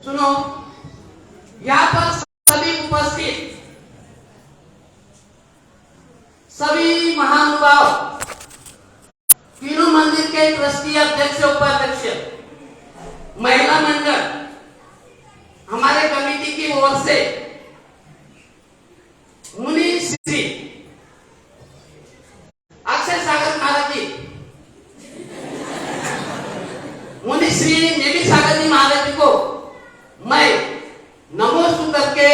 सुनो, यहाँ पर सभी उपस्थित सभी महानुभाव, तीनों मंदिर के ट्रस्टी, अध्यक्ष, उपाध्यक्ष, महिला मंडल, हमारे कमेटी की ओर से मुनि श्री अक्षय सागर महाराज जी, मुनि श्री नेमी सागर जी महाराज जी को मैं नमोस्तु करके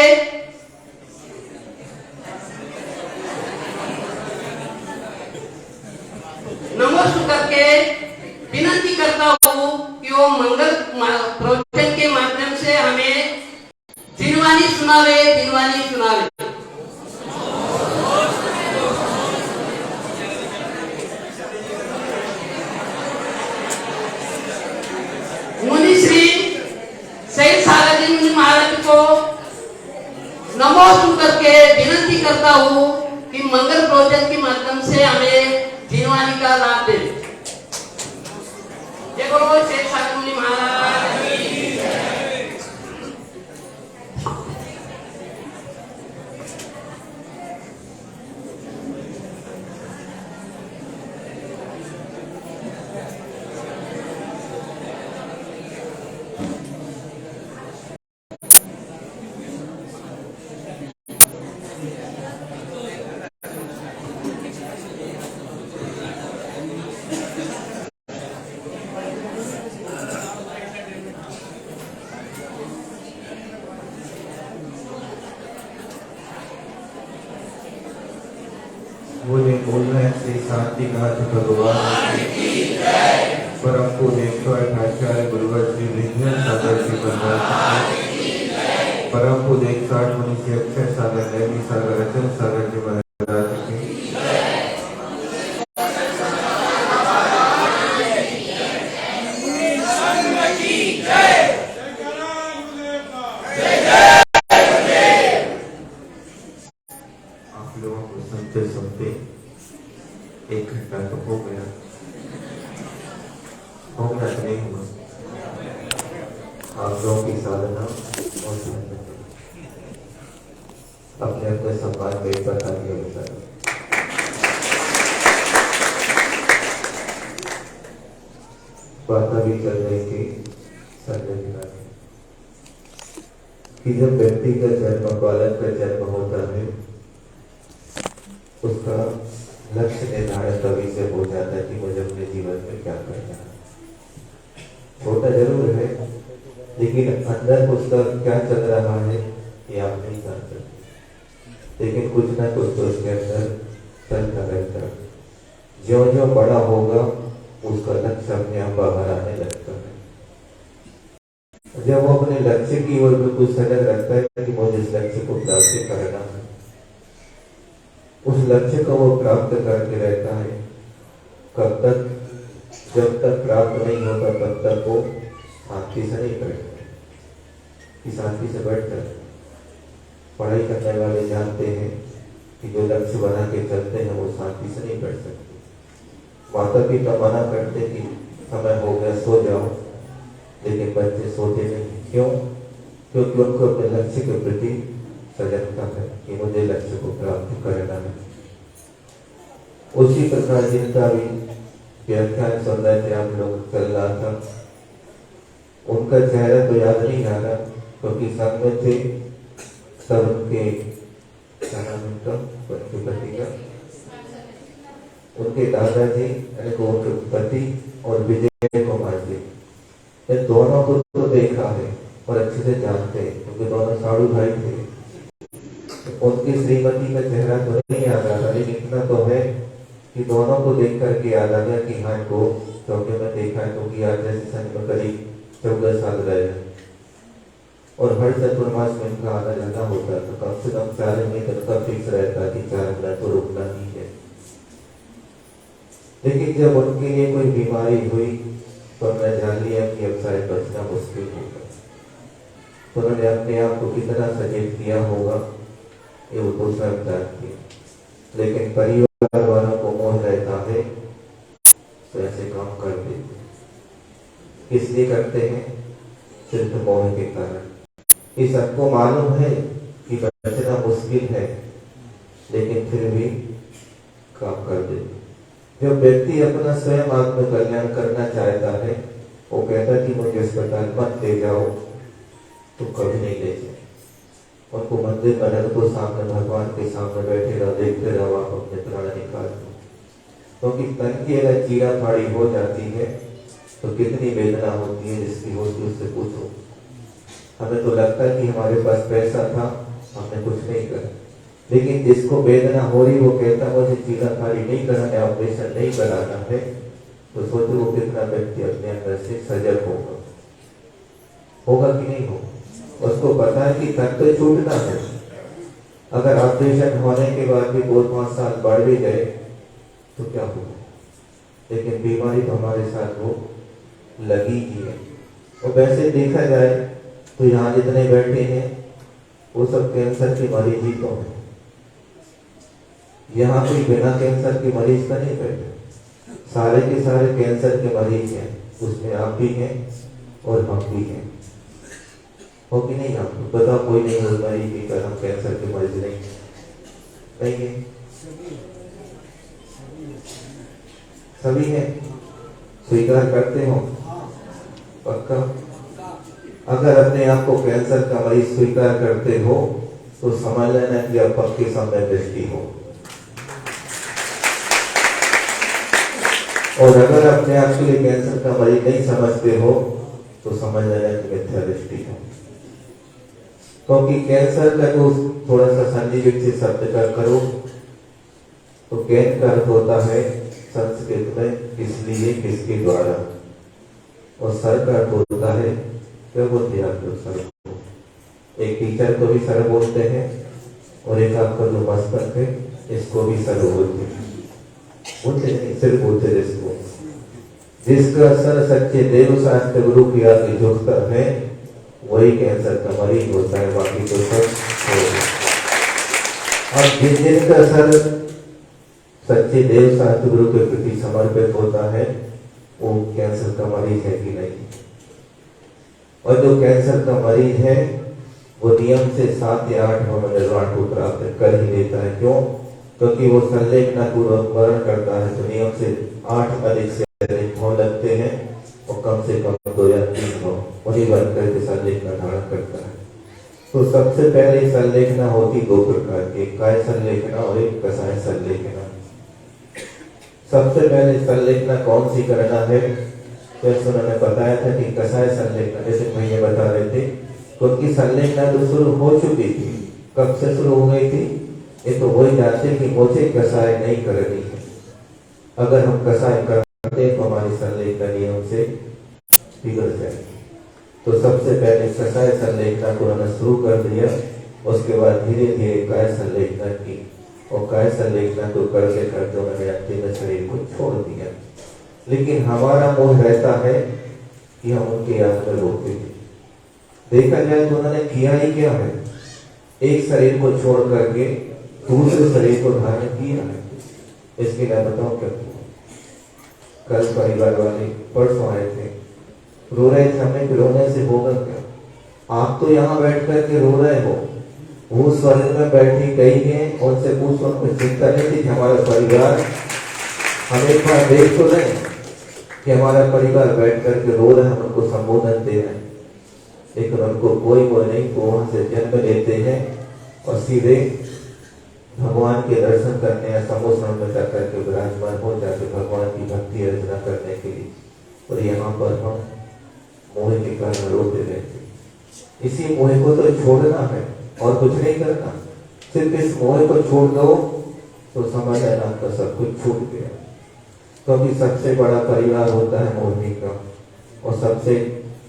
विनती करता हूँ कि वो मंगल प्रवचन के माध्यम से हमें दिनवाणी सुनावे। मुनि श्री सैयद सागर जी मुनि महाराज को नमोस्तु करके विनती करता हूँ कि मंगल प्रवचन के माध्यम से हमें दिनवाणी का लाभ दे। जय बोलो सैयद सागर मुनि महाराज की जय। बोल रहे हैं श्री शांतिनाथ भगवान की जय। परम पूज्य 128 गुरुवर श्री विजय सागर जी महाराज की जय। परम पूज्य 108 मुनि श्री अक्षय सागर नेमी सागर अचल सागर जी महाराज की जय। आप लोगों को सुनते सुनते 1 घंटा तो हो गया, होगा नहीं हुआ। आप लोगों की साधना और अपने अपने सम्मान में बता दिया बताया। बात भी चल रही थी संजय जी कि जब व्यक्ति का जन्म, बालक का जन्म होता है, उसका लक्ष्य निर्धारण तभी से हो जाता है कि मुझे अपने जीवन में क्या करना है। होता जरूर है, लेकिन अंदर उसका क्या चल रहा है ये आप नहीं जान सकते, लेकिन कुछ ना कुछ तो उसके अंदर चलता रहता है। ज्यों ज्यों बड़ा होगा उसका लक्ष्य अपने आप बाहर आने लगता है। जब वो अपने लक्ष्य की ओर बिल्कुल सजग रहता है कि मुझे इस लक्ष्य को प्राप्त करना है, उस लक्ष्य को वो प्राप्त करके रहता है। कब तक? जब तक प्राप्त नहीं होता तब तक वो शांति से नहीं बैठता, कि शांति से बैठता है। पढ़ाई करने वाले जानते हैं कि जो लक्ष्य बना के चलते हैं वो शांति से नहीं बैठ सकते। माता पिता मना करते कि समय हो गया सो जाओ, लेकिन बच्चे सोते नहीं। क्यों? क्योंकि उनको अपने लक्ष्य के प्रति सजगता है कि मुझे लक्ष्य को प्राप्त करना है। उसी प्रकार जिनका भी व्याख्यान सुन रहे थे आप लोग, चल रहा था, उनका चेहरा तो याद नहीं आ रहा क्योंकि संग में थे सब। उनके क्या नाम उनका पति का, उनके दादाजी उनके पति और विजय कुमार जी, इन दोनों को तो देखा है और अच्छे से जानते हैं क्योंकि दोनों साड़ू भाई थे। उनकी श्रीमती का चेहरा तो नहीं याद आ रहा, लेकिन इतना तो है कि दोनों को देख करके याद आ गया कि हाँ को चौके में देखा है, क्योंकि आज जैसे सन में करीब 14 साल रहे और हर चतुर्मास में इनका आना जाना होता था। कम से कम 4 महीने का फिक्स रहता कि 4 महीना तो रुकना नहीं है। लेकिन जब उनके लिए कोई बीमारी हुई तो हमने जान लिया कि अब शायद बचना मुश्किल होगा। तो उन्होंने अपने आप को कितना सचेत किया होगा ये वो तो सब जानते हैं, लेकिन परिवार वालों को मोह रहता है तो ऐसे काम कर देते। इसलिए करते हैं सिर्फ मोह के कारण। ये सबको मालूम है कि बचना मुश्किल है, लेकिन फिर भी काम कर देते। जब व्यक्ति अपना स्वयं आत्म कल्याण करना चाहता है, वो कहता कि मुझे अस्पताल मत ले जाओ, तो कभी नहीं ले जाए। उनको मंदिर में रख दो, सामने भगवान के सामने बैठे रहो, देखते रहो, आप अपने प्राण निकाल दो। क्योंकि तन की अगर चीरा फाड़ी हो जाती है तो कितनी वेदना होती है, जिसकी होती है उससे पूछो। हमें तो लगता है कि हमारे पास पैसा था, हमने कुछ नहीं करा, लेकिन जिसको वेदना हो रही वो कहता मुझे चीरा फाड़ी नहीं करना है, ऑपरेशन नहीं कराना है, तो सोचो वो कितना व्यक्ति अपने अंदर से सजग होगा कि नहीं होगा। उसको पता है कि तन तो छूटना है। अगर ऑपरेशन होने के बाद भी 4-5 साल बढ़ भी गए तो क्या होगा, लेकिन बीमारी तो हमारे साथ वो लगी ही है। और वैसे देखा जाए तो यहाँ जितने बैठे हैं वो सब कैंसर के मरीज ही तो हैं। यहाँ कोई बिना कैंसर के मरीज का नहीं बैठे, सारे के सारे कैंसर के मरीज हैं। उसमें आप भी हैं और हम भी हैं, हो कि नहीं? आपको पता कोई नहीं होगा कि कल हम कैंसर के मरीज नहीं है, सभी हैं। स्वीकार करते हो? पक्का? अगर अपने आप को कैंसर का मरीज स्वीकार करते हो तो समझ लेना कि आप पक्के समय दृष्टि हो, और अगर अपने आप के लिए कैंसर का मरीज नहीं समझते हो तो समझ लेना कि मिथ्या दृष्टि हो। क्योंकि कैंसर का जो थोड़ा सा संधिविच्छेद शब्द का करो तो कैन का अर्थ होता है संस्कृत में इसलिए, किसके द्वारा, और सर का अर्थ होता है, क्या बोलते हैं आप लोग सर को? एक टीचर को भी सर बोलते हैं, और एक आपका जो मस्तक है इसको भी सर बोलते हैं, बोलते हैं सिर बोलते हैं इसको। जिसका सर सच्चे देव शास्त्र गुरु की आगे झुकता है वही कैंसर का मरीज होता है, बाकी तो सब और जिनका सर सच्चे देव शास्त्र गुरु के प्रति समर्पित होता है वो कैंसर का मरीज है कि नहीं। और जो कैंसर का मरीज है वो नियम से 7 या 8 भव निर्वाण को प्राप्त कर ही लेता है। क्यों? क्योंकि वो संलेखना पूर्वक वर्ण करता है, तो नियम से 8 अधिक से अधिक भव लगते हैं, और कम से कम 2 या 3 भव वही वर्ण करके संलेखना धारण करता है। तो सबसे पहले संलेखना होती 2 प्रकार की, एक काय संलेखना और एक कसाय संलेखना। सबसे पहले संलेखना कौन सी करना है? जैसे उन्होंने बताया था कि कसाय संलेखना, जैसे भैया बता रहे थे, क्योंकि संलेखना तो शुरू हो चुकी थी। कब से शुरू हो गई थी? ये तो वही जानते कि मुझे कसाय नहीं करनी है। अगर हम कसाय करते तो हमारी संलेखना नियम से बिगड़ जाएगी। तो सबसे पहले कसाय संलेखना को उन्होंने शुरू कर दिया, उसके बाद धीरे धीरे काय संलेखना की, और काय संलेखना को करते करते उन्होंने अंतिम शरीर को छोड़ दिया। लेकिन हमारा मोह रहता है कि हम उनके याद में रोते हैं। देखा जाए तो उन्होंने किया ही क्या है? एक शरीर को छोड़ करके दूसरे शरीर को धारण किया है। इसके लिए बताओ क्या किया? कल परिवार वाले परसों आए थे, रो रहे थे, हमें रोने से होगा क्या? आप तो यहाँ बैठ करके रो रहे हो, वो स्वर्ग में बैठी गई है, उनसे पूछो, उनको चिंता नहीं थी कि हमारा परिवार, हम एक बार देख तो रहे कि हमारा परिवार बैठ करके रो रहे हैं, हम उनको संबोधन दे रहे हैं, लेकिन उनको कोई वो नहीं, तो वहां से जन्म लेते हैं और सीधे भगवान के दर्शन करने या समोसन में जाकर के विराजमान हो जाते भगवान की भक्ति अर्चना करने के लिए। और यहाँ पर हम मोह के कारण रोते रहते। इसी मोह को तो छोड़ना है और कुछ नहीं करना। सिर्फ इस मोह को छोड़ दो तो समझ आना आपका सब कुछ छूट गया। क्योंकि सबसे बड़ा परिवार होता है मोहिनी का, और सबसे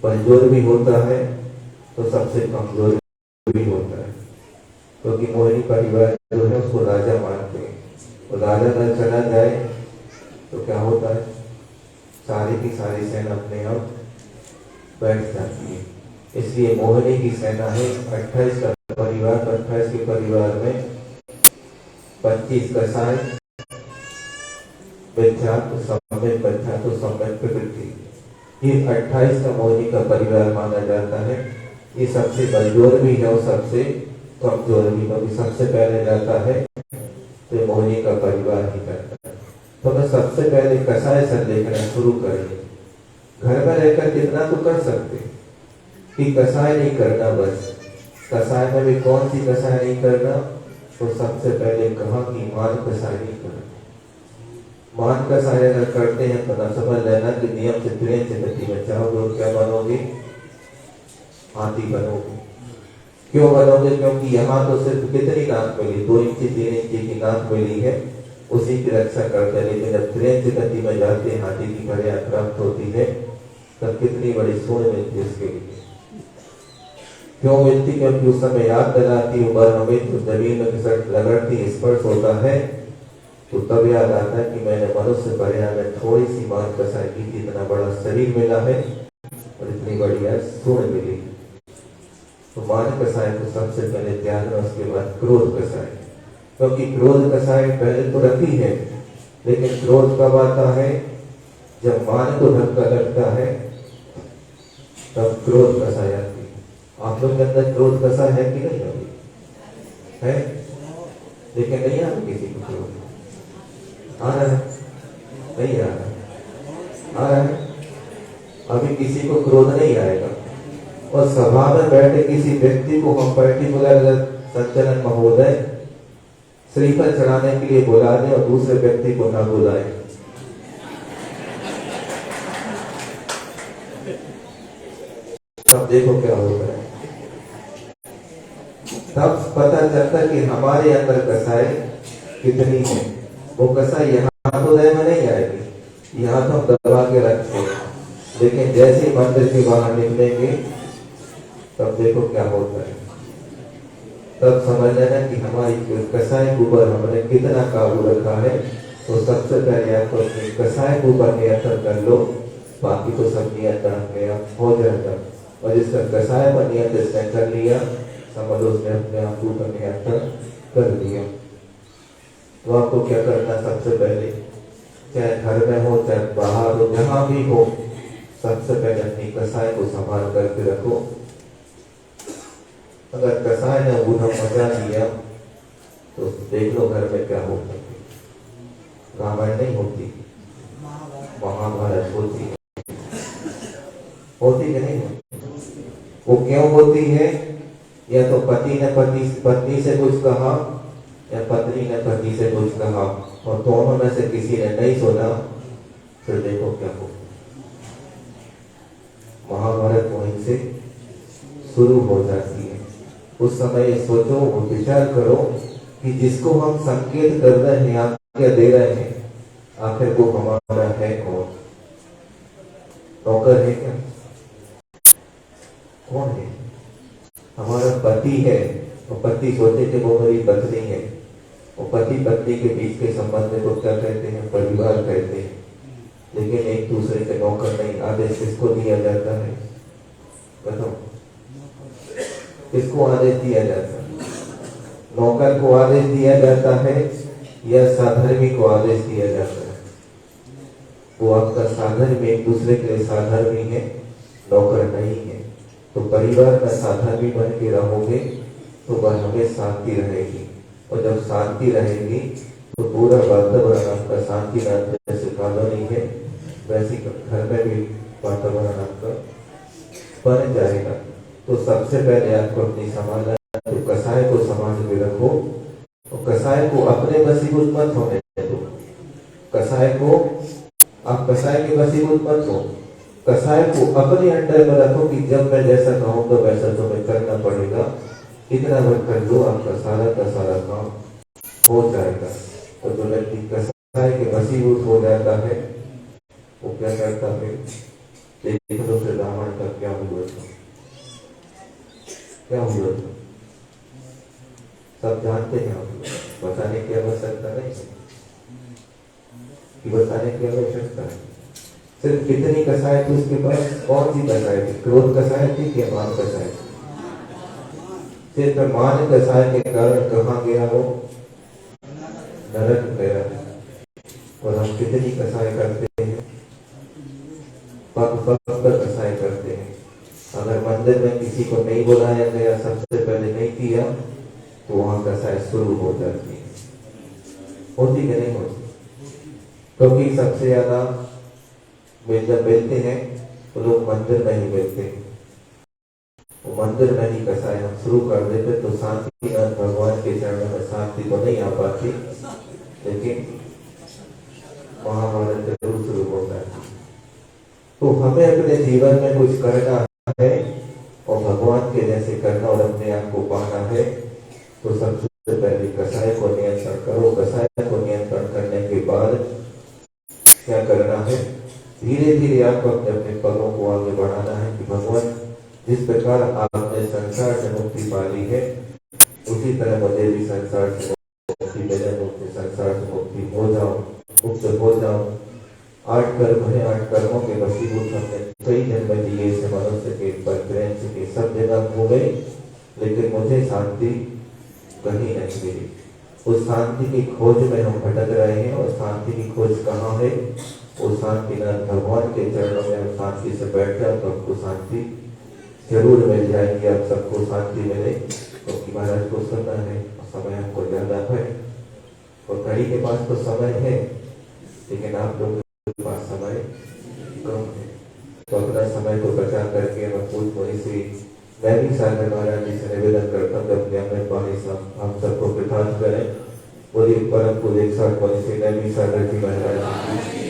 बलजोर भी होता है तो सबसे कमजोर भी होता है। क्योंकि मोहिनी परिवार जो है उसको राजा मानते हैं, और राजा अगर चला जाए तो क्या होता है? सारी की सारी सेना अपने आप बैठ जाती है। इसलिए मोहिनी की सेना है 28 का परिवार, 28 के परिवार में 25 कसाय, मिथ्यात्व सम्यक प्रवृत्ति, ये 28 का मोहिनी का परिवार माना जाता है। ये सबसे कमजोर भी है और सबसे कमजोर भी, क्योंकि सबसे पहले जाता है तो मोहिनी का परिवार ही करता है। तो मैं सबसे पहले कसाय संलेखन शुरू करेंगे। घर में रहकर कितना तो कर सकते कि कसाय नहीं करना, बस कसाय में भी कौन सी कसाय नहीं करना, तो सबसे पहले कहा कि मान कसाय नहीं करना। मान कसाय अगर करते हैं तो ना समझ लेना कि नियम से प्रेम से गति में चाहोगे और क्या बनोगे, हाथी बनोगे। क्यों बनोगे? क्योंकि यहाँ तो सिर्फ कितनी नाक मिली, 2 इंची 3 इंची की नाक मिली है, उसी की रक्षा करते हैं। लेकिन जब ट्रेन से गति में जाते हैं, हाथी की बढ़िया प्राप्त होती है, तब कितनी बड़ी सोच मिलती है उसके लिए। क्यों मिलती? क्योंकि उस समय याद दिलाती ऊपर हमें तो जमीन में घिसट लगड़ती स्पर्श होता है, तो तब याद आता है कि मैंने मनुष्य पर्याय में थोड़ी सी मान कसाई की थी, इतना बड़ा शरीर मिला है और इतनी बढ़िया सूढ़ मिली। तो मान कसाय को सबसे पहले त्यागना, उसके बाद क्रोध कसाय। क्योंकि क्रोध कसाय पहले तो रखी है, लेकिन क्रोध कब आता है? जब मान को धक्का लगता है तब क्रोध कसाय आती है। आप लोग के अंदर क्रोध कसाय है कि नहीं? अभी है, लेकिन नहीं आ किसी को क्रोध आ रहा है, नहीं आ रहा, आ रहा है। अभी किसी को क्रोध नहीं आएगा। और सभा में बैठे किसी व्यक्ति को हम पर्टिकुलर संचलन महोदय श्रीफल चढ़ाने के लिए बुला दें और दूसरे व्यक्ति को ना बुलाए, तब देखो क्या होता है। तब पता चलता है कि हमारे अंदर कसाई कितनी है। वो कसाई यहाँ तो दया में नहीं आएगी, यहाँ तो हम दबा के रखते हैं, लेकिन जैसे मंदिर के बाहर निकलेंगे तब देखो क्या होता है। तब समझ लेना कि हमारी कसाई के ऊपर हमने कितना काबू रखा है। तो सबसे पहले आपको अपनी कसाई के ऊपर नियंत्रण कर लो, बाकी तो सब नियंत्रण हो जाएगा। और जिसका कसाय पर नियंत्रण कर लिया, समझ लो उसने अपने आप को ऊपर नियंत्रण कर लिया। तो आपको क्या करना? सबसे पहले चाहे घर में हो चाहे बाहर हो, जहां भी हो, सबसे पहले अपनी कसाय को संभाल करके रखो। अगर कसाय ने बूढ़ा मचा दिया तो देख लो घर में क्या होता है। रामायण नहीं होती, महाभारत होती है, होती कि नहीं होती? वो क्यों होती है? या तो पति ने पत्नी से कुछ कहा या पत्नी ने पति से कुछ कहा, और दोनों में से किसी ने नहीं सुना, फिर देखो क्या हो। महाभारत वहीं से शुरू हो जाती है। उस समय ये सोचो और विचार करो कि जिसको हम संकेत कर रहे हैं, आज्ञा दे रहे हैं, आखिर वो हमारा है कौन? नौकर है क्या? कौन है? हमारा पति है। और पति सोचे कि वो मेरी पत्नी है। और पति पत्नी के बीच के संबंध को क्या कहते हैं? परिवार कहते हैं। लेकिन एक दूसरे के नौकर नहीं। आदेश किसको दिया जाता है? बताओ, किसको आदेश दिया जाता है? नौकर को आदेश दिया जाता है या साधर्मी को आदेश दिया जाता है? वो आपका साधर्मी, एक दूसरे के लिए साधर्मी है, नौकर नहीं है। तो परिवार में साधर्मी बन के रहोगे तो वह हमें शांति रहेगी। और जब शांति रहेगी तो पूरा वातावरण आपका शांति जैसे कॉलोनी है वैसी घर में भी वातावरण आपका बन जाएगा। तो सबसे पहले आपको अपनी संभालना, तो कसाय को समाज में रखो और कसाय को अपने वशीभूत मत होने दो। कसाय को आप कसाय के वशीभूत मत हो। कसाय को अपने अंडर में रखो कि जब मैं जैसा कहूँगा वैसा तुम्हें करना पड़ेगा। इतना भर कर दो, आपका सारा का सारा काम हो जाएगा। तो जो व्यक्ति कसाय के वशीभूत हो जाता है वो क्या करता है? देख लो फिर रावण का क्या हुआ था, क्या हुआ था सब जानते हैं। आप बताने की आवश्यकता नहीं है कि बताने की आवश्यकता है। सिर्फ कितनी कसाय थी उसके पास? कौन सी कसाय थी? क्रोध कसाय थी कि मान कसाय थी? सिर्फ मान कसाय के कारण कहाँ गया वो? नरक गया। और हम कितनी कसाय करते हैं? पग पग पर कसाई करते हैं। अगर मंदिर में किसी को नहीं बुलाया गया, सबसे पहले नहीं किया, तो वहां कसाई शुरू हो जाती है। होती कि नहीं होती? क्योंकि सबसे ज्यादा जब मिलते हैं तो लोग मंदिर में ही मिलते हैं। वो मंदिर में ही कसाई हम शुरू कर देते तो शांति भगवान के चरणों में शांति तो नहीं आ पाती, लेकिन महाभारत जरूर शुरू होता है। तो हमें अपने जीवन में कुछ करना है और भगवान के जैसे करना और अपने आप को पाना है, तो सबसे पहले कसाय को नियंत्रण करो। कसाय को नियंत्रण करने के बाद क्या करना है? धीरे धीरे आपको अपने अपने पगों को आगे बढ़ाना है कि भगवान जिस प्रकार आपने संसार से मुक्ति पाली है, उसी तरह मुझे भी संसार से मुक्ति मिले, मुझे संसार से मुक्ति हो जाओ, मुक्त हो जाओ। 8 कर्म है, 8 कर्मों के वशीभूत हमने कई जन्म दिए से मनुष्य के, पंच के, सब जगह घूमे, लेकिन मुझे शांति कहीं नहीं मिली। उस शांति की खोज में हम भटक रहे हैं, और शांति की खोज कहाँ है? वो शांति नाथ भगवान के चरणों में हम शांति से बैठ जाए तो हमको शांति जरूर मिल जाएगी। आप सबको शांति मिले, क्योंकि महाराज को सुनना है, समय हमको ज्यादा है, और घड़ी के पास तो समय है, लेकिन आप लोगों के पास समय कम है। तो अपना समय को बचा करके हम पूछ वहीं से मैं भी सागर महाराज जी से निवेदन करता हूँ, अपने अमृत वाणी से हम सबको प्रदान करें। बोलिए परम पूज्य 108 वहीं से नवी सागर जी महाराज जी।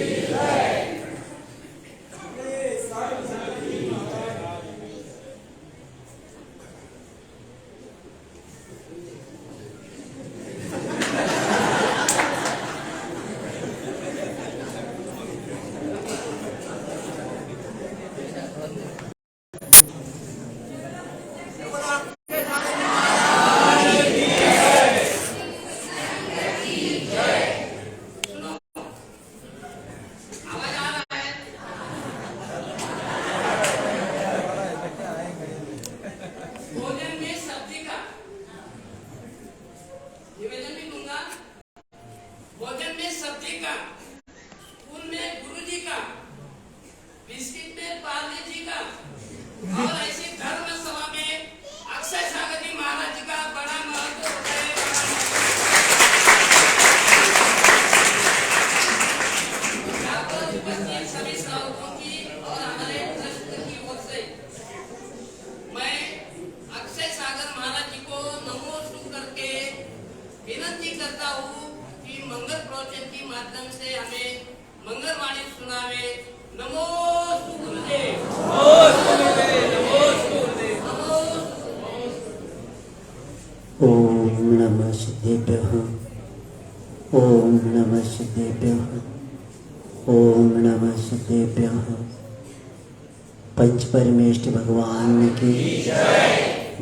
पंच परमेष्ठ भगवान की,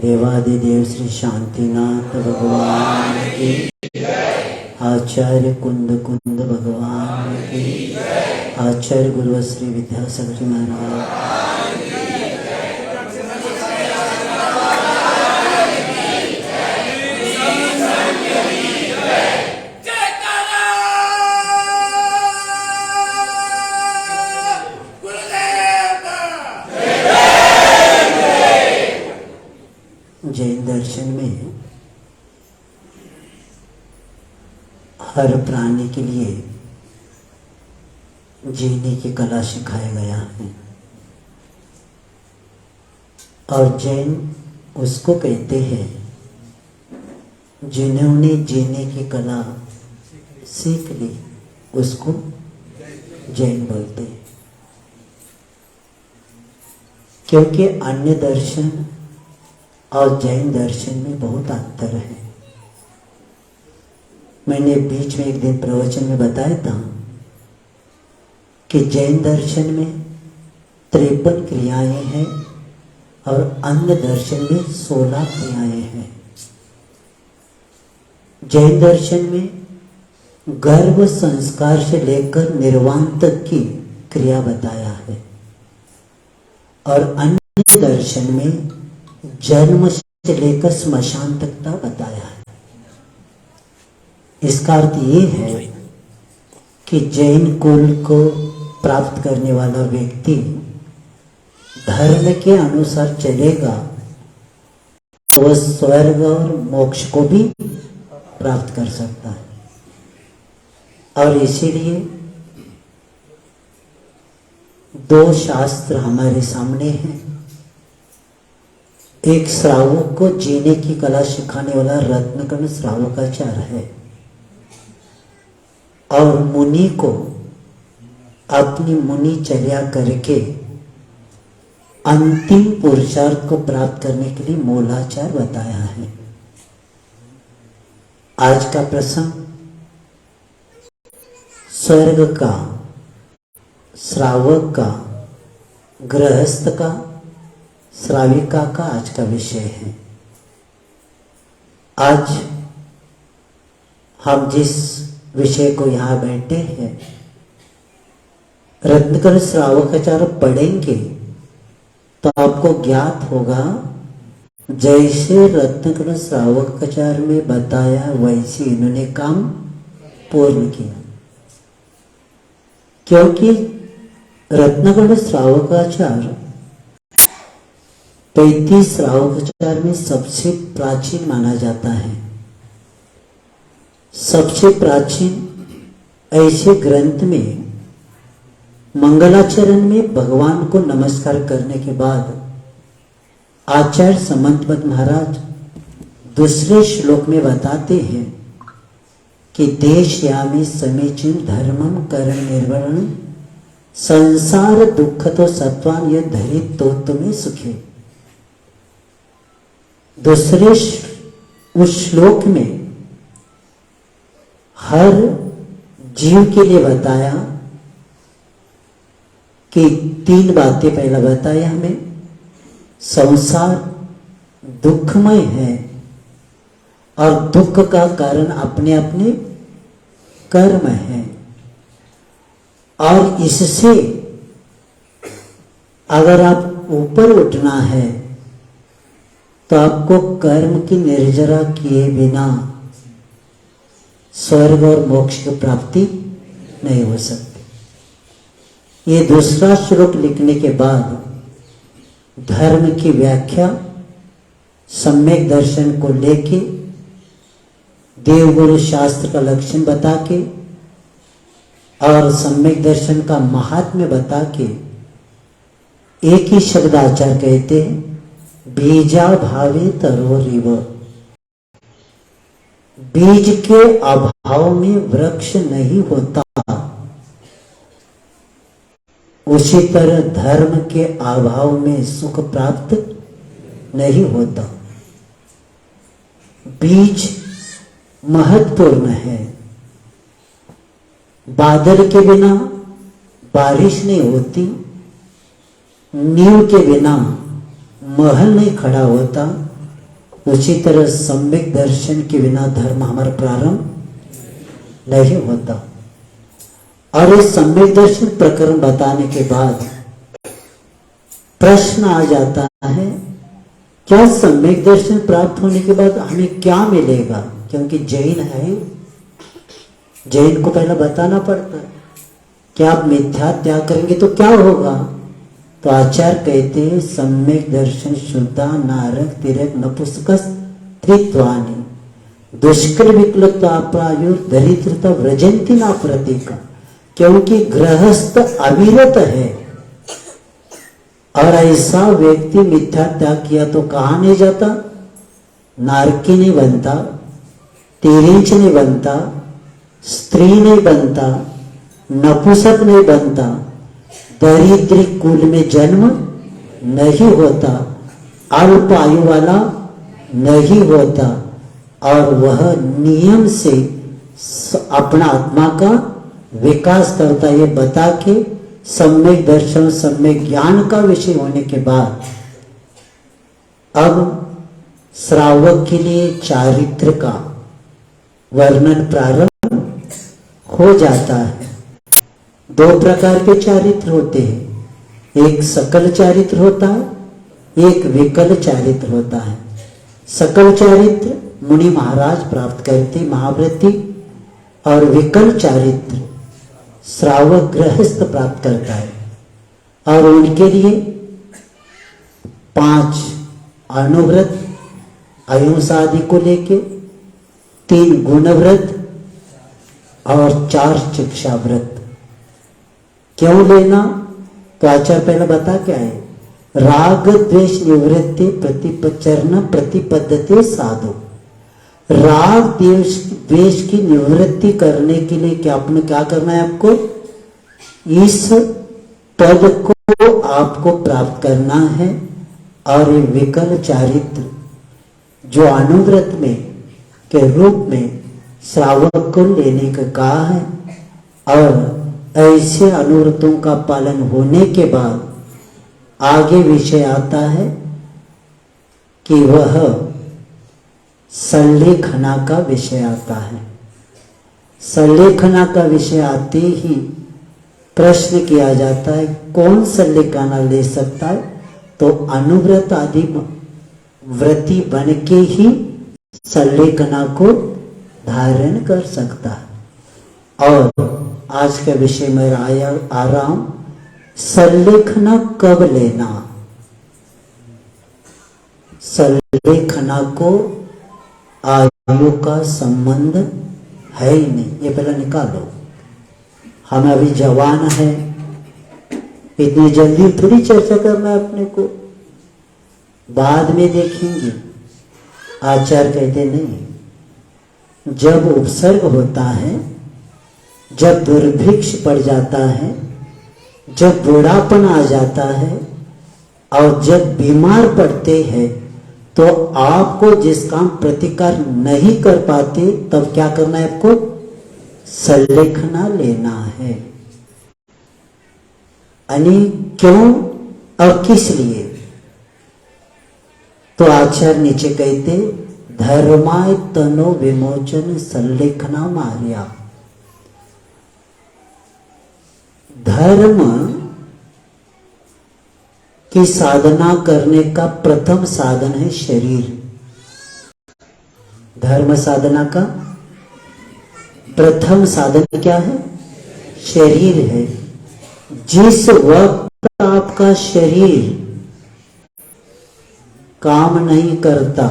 देवादिदेव श्री शांतिनाथ भगवान की, आचार्य कुंद कुंद भगवान की, आचार्य गुरु श्री विद्यासागर जी महाराज, जैन दर्शन में हर प्राणी के लिए जीने की कला सिखाया गया है, और जैन उसको कहते हैं जिन्होंने जीने की कला सीख ली, उसको जैन बोलते हैं। क्योंकि अन्य दर्शन और जैन दर्शन में बहुत अंतर है। मैंने बीच में एक दिन प्रवचन में बताया था कि जैन दर्शन में 53 क्रियाएं हैं और अन्य दर्शन में 16 क्रियाएं हैं। जैन दर्शन में गर्भ संस्कार से लेकर निर्वाण तक की क्रिया बताया है, और अन्य दर्शन में जन्म से लेकर स्मशान तक का बताया है। इसका अर्थ ये है कि जैन कुल को प्राप्त करने वाला व्यक्ति धर्म के अनुसार चलेगा तो वह स्वर्ग और मोक्ष को भी प्राप्त कर सकता है। और इसीलिए दो शास्त्र हमारे सामने हैं। एक श्रावक को जीने की कला सिखाने वाला रत्नकर्ण श्रावकाचार्य है, और मुनि को अपनी मुनिचर्या करके अंतिम पुरुषार्थ को प्राप्त करने के लिए मूलाचार बताया है। आज का प्रसंग स्वर्ग का, श्रावक का, गृहस्थ का, श्राविका का आज का विषय है। आज हम जिस विषय को यहाँ बैठे हैं, रत्नकर्ण श्रावकाचार्य पढ़ेंगे तो आपको ज्ञात होगा जैसे रत्नकर्ण श्रावकाचार्य में बताया वैसे इन्होंने काम पूर्ण किया। क्योंकि रत्नकर्ण श्रावकाचार्य 35 श्रावकाचार्य में सबसे प्राचीन माना जाता है। सबसे प्राचीन ऐसे ग्रंथ में मंगलाचरण में भगवान को नमस्कार करने के बाद आचार्य समंतपद महाराज दूसरे श्लोक में बताते हैं कि देशयामि समीचीन धर्मम करण निर्वरण संसार दुख तो सत्वान यह धरित तो तुम्हें सुखे। दूसरे उस श्लोक में हर जीव के लिए बताया कि 3 बातें पहला बताया हमें। संसार दुखमय है और दुख का कारण अपने अपने कर्म है, और इससे अगर आप ऊपर उठना है तो आपको कर्म की निर्जरा किए बिना स्वर्ग और मोक्ष की प्राप्ति नहीं हो सकती। ये दूसरा श्लोक लिखने के बाद धर्म की व्याख्या सम्यक दर्शन को लेके देवगुरु शास्त्र का लक्षण बता के और सम्यक दर्शन का महात्म्य बता के एक ही शब्द आचार्य कहते हैं, बीजा भावे तरोरिव। बीज के अभाव में वृक्ष नहीं होता, उसी तरह धर्म के अभाव में सुख प्राप्त नहीं होता। बीज महत्वपूर्ण है। बादल के बिना बारिश नहीं होती, नींव के बिना महल नहीं खड़ा होता, उसी तरह सम्यक दर्शन के बिना धर्म हमारा प्रारंभ नहीं होता। और इस सम्यक दर्शन प्रकरण बताने के बाद प्रश्न आ जाता है, क्या सम्यक दर्शन प्राप्त होने के बाद हमें क्या मिलेगा? क्योंकि जैन है, जैन को पहले बताना पड़ता है कि आप मिथ्या त्याग करेंगे तो क्या होगा। तो आचार्य कहते हैं, सम्यक दर्शन शुद्धा नारक तिरक नपुंसक त्रित्वानि दुष्कर विकलता प्रायुर दरिद्रता व्रजंती ना प्रतीका। क्योंकि गृहस्थ अविरत है, और ऐसा व्यक्ति मिथ्या त्याग किया तो कहाँ नहीं जाता? नारकी नहीं बनता, तिरिंच नहीं बनता, स्त्री नहीं बनता, नपुंसक नहीं बनता, दरिद्र कुल में जन्म नहीं होता, अल्प आयु वाला नहीं होता, और वह नियम से अपना आत्मा का विकास करता। ये बता के सम्यक दर्शन सम्यक ज्ञान का विषय होने के बाद अब श्रावक के लिए चारित्र का वर्णन प्रारंभ हो जाता है। 2 प्रकार के चारित्र होते हैं, एक सकल चारित्र होता है, एक विकल चारित्र होता है। सकल चारित्र मुनि महाराज प्राप्त करते महाव्रती, और विकल चारित्र श्रावक गृहस्थ प्राप्त करता है। और उनके लिए 5 अनुव्रत अहिंसा आदि को लेके, 3 गुणव्रत और 4 शिक्षा व्रत। क्यों लेना? तो आचार्य पहले बता क्या है, राग द्वेष निवृत्ति प्रतिपचरण प्रतिपद्धति साधु। राग द्वेष की निवृत्ति करने के लिए क्या आपने क्या करना है? आपको इस पद को आपको प्राप्त करना है। और ये विकल चारित्र जो अनुव्रत में के रूप में श्रावक को लेने का कहा है, और ऐसे अनुव्रतों का पालन होने के बाद आगे विषय आता है कि वह संलेखना का विषय आता है। संलेखना का विषय आते ही प्रश्न किया जाता है कौन संलेखना ले सकता है? तो अनुव्रत आदि व्रती बन के ही संलेखना को धारण कर सकता है। और आज का विषय में आ रहा हूं, संलेखना कब लेना? संलेखना को आयु का संबंध है ही नहीं, ये पहले निकालो। हम अभी जवान है, इतनी जल्दी थोड़ी चर्चा करना है अपने को, बाद में देखेंगे। आचार्य कहते नहीं, जब उपसर्ग होता है, जब दुर्भिक्ष पड़ जाता है, जब बूढ़ापन आ जाता है और जब बीमार पड़ते हैं, तो आपको जिस काम प्रतिकार नहीं कर पाते, तब क्या करना है? आपको संलेखना लेना है। यानी क्यों और किस लिए? तो आचार्य नीचे कहते, धर्माय तनो विमोचन संलेखना मार्या। धर्म की साधना करने का प्रथम साधन है शरीर। धर्म साधना का प्रथम साधन क्या है? शरीर है। जिस वक्त आपका शरीर काम नहीं करता,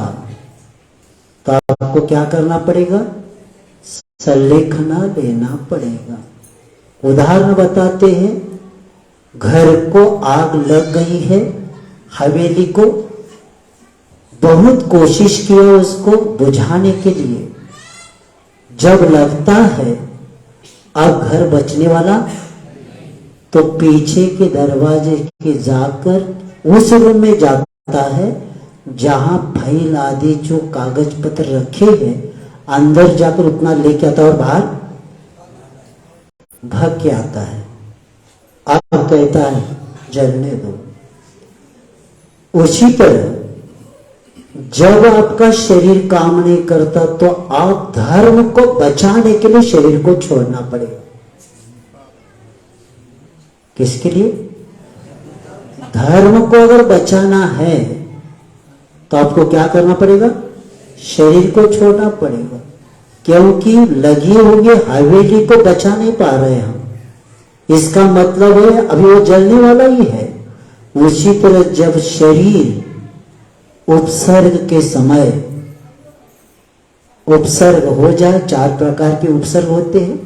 तो आपको क्या करना पड़ेगा? संलेखना लेना पड़ेगा। उदाहरण बताते हैं, घर को आग लग गई है, हवेली को, बहुत कोशिश की है उसको बुझाने के लिए। जब लगता है अब घर बचने वाला, तो पीछे के दरवाजे के जाकर उस रूम में जाता है जहां फाइल आदि जो कागज पत्र रखे हैं, अंदर जाकर उतना लेके आता है और बाहर भाग के आता है। आप कहता है जलने दो। उसी तरह जब आपका शरीर काम नहीं करता, तो आप धर्म को बचाने के लिए शरीर को छोड़ना पड़ेगा। किसके लिए? धर्म को अगर बचाना है तो आपको क्या करना पड़ेगा? शरीर को छोड़ना पड़ेगा, क्योंकि लगी हुई हवेली को बचा नहीं पा रहे हम। इसका मतलब है अभी वो जलने वाला ही है। उसी तरह जब शरीर उपसर्ग के समय उपसर्ग हो जाए, 4 प्रकार के उपसर्ग होते हैं,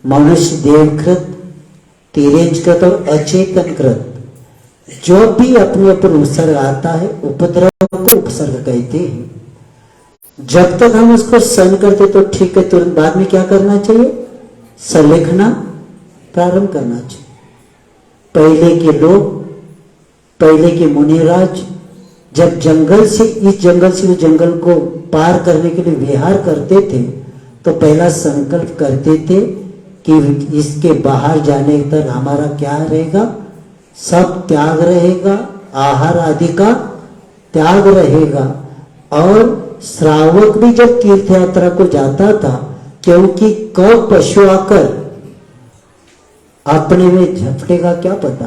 मनुष्य देवकृत, तिर्यजकृत और अचेतनकृत। जो भी अपने ऊपर उपसर्ग आता है, उपद्रव को उपसर्ग कहते हैं। जब तक हम उसको सहन करते तो ठीक है, तुरंत बाद में क्या करना चाहिए? संलेखना प्रारंभ करना चाहिए। पहले के लोग, पहले के मुनिराज जब जंगल से इस जंगल से उस जंगल को पार करने के लिए विहार करते थे, तो पहला संकल्प करते थे कि इसके बाहर जाने तक हमारा क्या रहेगा? सब त्याग रहेगा, आहार आदि का त्याग रहेगा। और श्रावक भी जब तीर्थ यात्रा को जाता था, क्योंकि कब पशु आकर अपने में झपटेगा क्या पता।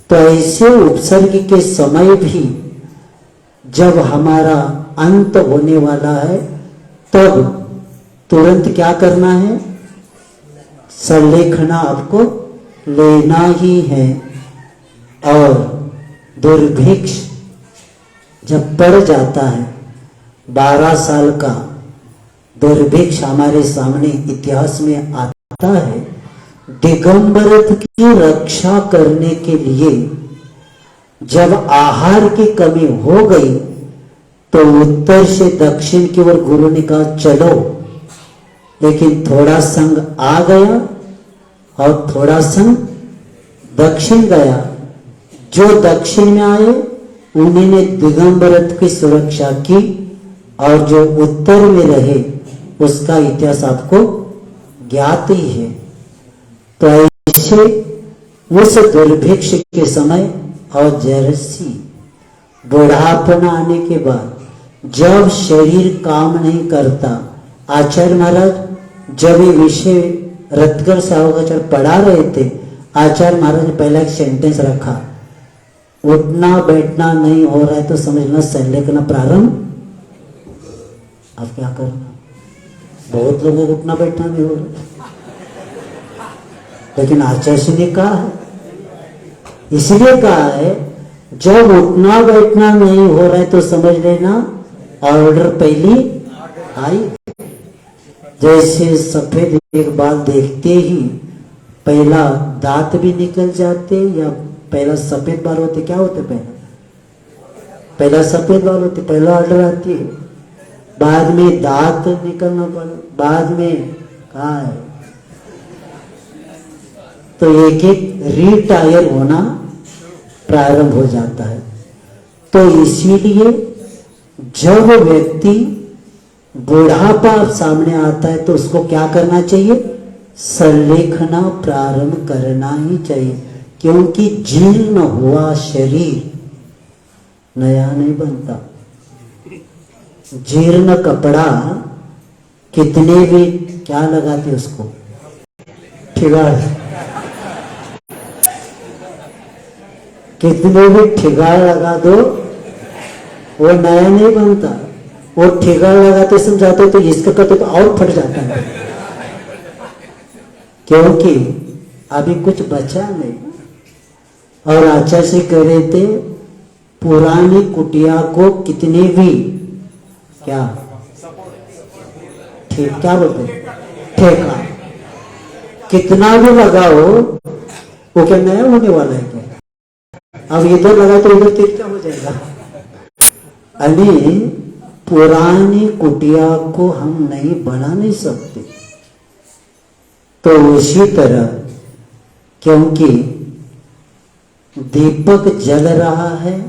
तो ऐसे उपसर्ग के समय भी जब हमारा अंत होने वाला है, तब तुरंत क्या करना है? संलेखना आपको लेना ही है। और दुर्भिक्ष जब पड़ जाता है, 12 साल का दुर्भिक्ष हमारे सामने इतिहास में आता है। दिगंबरत की रक्षा करने के लिए जब आहार की कमी हो गई तो उत्तर से दक्षिण की ओर गुरु ने कहा चलो, लेकिन थोड़ा संग आ गया और थोड़ा संग दक्षिण गया। जो दक्षिण में आए उन्होंने दिगंबरत की सुरक्षा की और जो उत्तर में रहे उसका इतिहास आपको ज्ञात ही है। तो ऐसे उस दुर्भिक्ष के समय और जरसी बुढ़ापना आने के बाद जब शरीर काम नहीं करता, आचार्य महाराज जब ये विषय रत्नगर सावकाचार्य पढ़ा रहे थे, आचार्य महाराज ने पहला एक सेंटेंस रखा, उठना बैठना नहीं हो रहा है तो समझना संलेखना प्रारंभ। अब क्या करना, बहुत लोगों को उठना बैठना नहीं हो रहा, लेकिन आचार्य ने कहा है, इसलिए कहा है जब उठना बैठना नहीं हो रहा है तो समझ लेना ऑर्डर पहली आई। जैसे सफेद एक बाल देखते ही पहला दांत भी निकल जाते, या पहला सफेद बाल होते, क्या होते पहला सफेद बाल होते, पहला ऑर्डर आती है, बाद में दांत निकलना पड़ा, बाद में कहा है तो एक एक रिटायर होना प्रारंभ हो जाता है। तो इसीलिए जब व्यक्ति बुढ़ापा सामने आता है तो उसको क्या करना चाहिए, संलेखना प्रारंभ करना ही चाहिए, क्योंकि जीर्ण हुआ शरीर नया नहीं बनता। जीर्ण कपड़ा कितने भी क्या लगाते उसको ठिगाड़, कितने भी ठिगाड़ लगा दो वो नया नहीं बनता। वो ठिगाड़ लगाते समझाते तो इसका करते तो और फट जाता है, क्योंकि अभी कुछ बचा नहीं। और आचार्य से कह रहे थे पुरानी कुटिया को कितने भी क्या ठीक क्या बोलते ठेका कितना भी लगाओ वो क्या नया होने वाला है क्या? अब इधर लगा तो इधर तीर क्या हो जाएगा? अभी पुरानी कुटिया को हम नहीं बना नहीं सकते। तो उसी तरह क्योंकि दीपक जल रहा है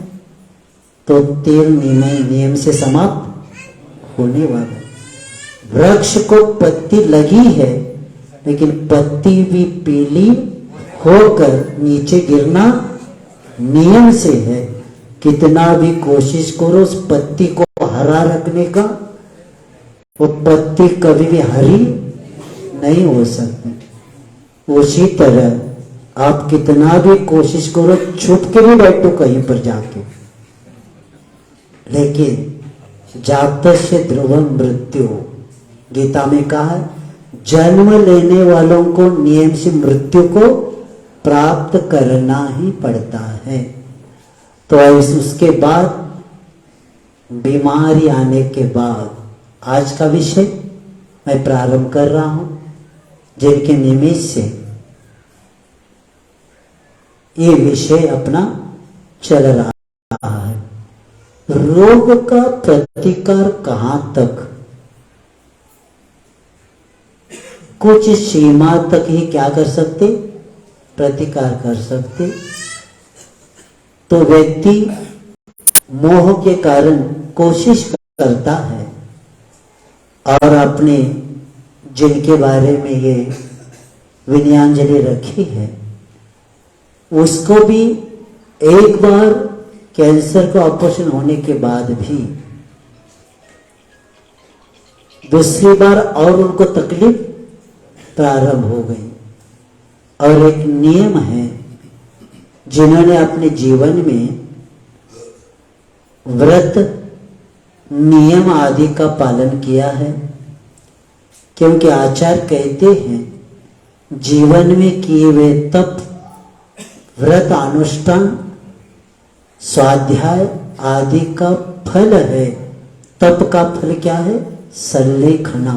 तो तेल नियम से समाप्त होने वाला। वृक्ष को पत्ती लगी है लेकिन पत्ती भी पीली होकर नीचे गिरना नियम से है। कितना भी कोशिश करो उस पत्ती को हरा रखने का, वो पत्ती कभी भी हरी नहीं हो सकती। उसी तरह आप कितना भी कोशिश करो छुप के भी बैठो कहीं पर जाके, लेकिन जातस्य ध्रुवम मृत्यु गीता में कहा है जन्म लेने वालों को नियम से मृत्यु को प्राप्त करना ही पड़ता है। तो उसके बाद बीमारी आने के बाद आज का विषय मैं प्रारंभ कर रहा हूं, जिनके निमित्त से ये विषय अपना चल रहा है। रोग का प्रतिकार कहां तक, कुछ सीमा तक ही क्या कर सकते, प्रतिकार कर सकते। तो व्यक्ति मोह के कारण कोशिश करता है और अपने जिनके बारे में ये विनयांजलि रखी है उसको भी एक बार कैंसर का ऑपरेशन होने के बाद भी दूसरी बार और उनको तकलीफ प्रारंभ हो गई। और एक नियम है जिन्होंने अपने जीवन में व्रत नियम आदि का पालन किया है, क्योंकि आचार्य कहते हैं जीवन में किए हुए तप व्रत अनुष्ठान स्वाध्याय आदि का फल है। तप का फल क्या है? संलेखना।